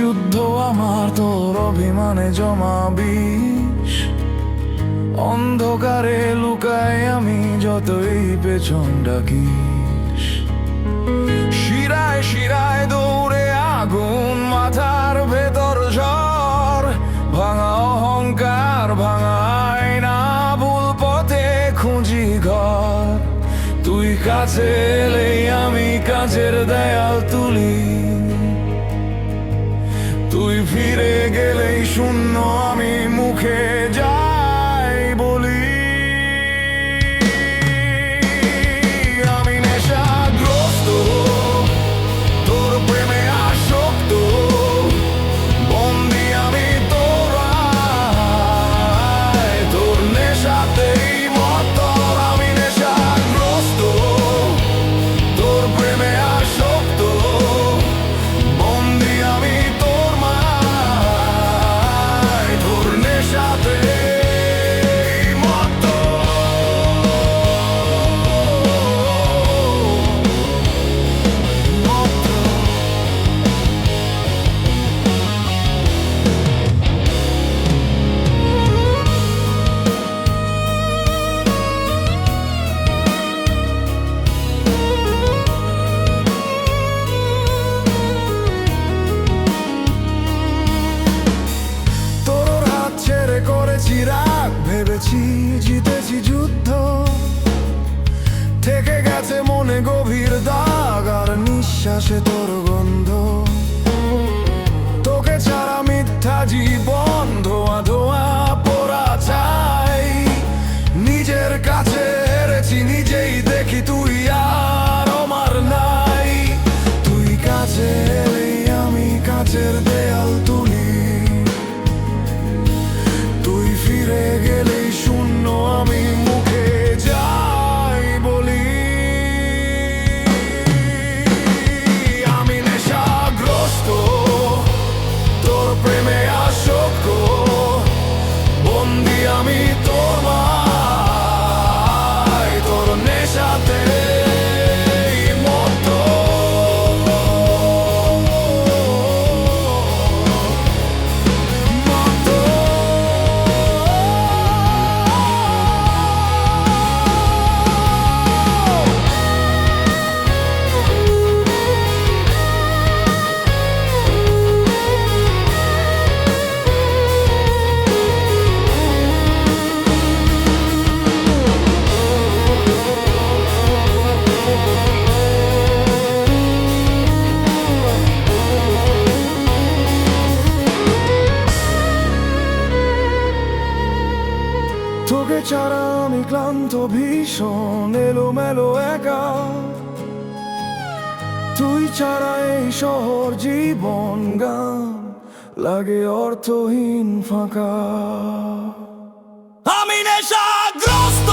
যুদ্ধ আমার তোর অভিমানে জমা বিষ। অন্ধকারে লুকাই আমি যতই পেছন ডাকিস। শিরায় শিরায় দৌড়ে আগুন, মাথার ভেতর ঝড়। ভাঙা অহংকার, ভাঙা আয়না, ভুল পথে খুঁজি ঘর। তুই কাছে এলেই আমি কাছের দেয়াল তুলি, তুই ফিরে গেলেই শূন্য আমি মুখে যাই বলি। আমি নেশাগ্রস্ত, তোর প্রেমে আসক্ত, বন্দি আমি তোর আয়, তোর নেশাতেই মত্ত। আমি নেশাগ্রস্ত, তোর প্রেমে আসক্ত, বন্দি আমি তোর মায়, তোর নেশাতেই মত্ত। তোর হাত ছেড়ে করেছি রাগ, ভেবেছি জিতেছি যুদ্ধ। থেকে গেছে মনে গভীর দাগ, আর নিঃশ্বাসে তোর গন্ধ। তোকে ছাড়া মিথ্যা জীবন, ধোয়া ধোয়া পোড়া চাই। নিজের কাছে হেরেছি, নিজেই দেখি তুই আর আমার নাই। তুই কাছে এলেই আমি কাছের দেয়াল তুলি, তুই ফিরে গেলেই শূন্য আমি মুখে যাই বলি। আমি নেশাগ্রস্ত, তোর প্রেমে আসক্ত, বন্দি আমি তোর মায়, তোর নেশাতে মত্ত। তোকে ছাড়া আমি ক্লান্ত, ভীষণ এলোমেলো একা। তুই ছাড়া এই শহর জীবন গান লাগে অর্থহীন ফাঁকা। আমি নেশাগ্রস্ত।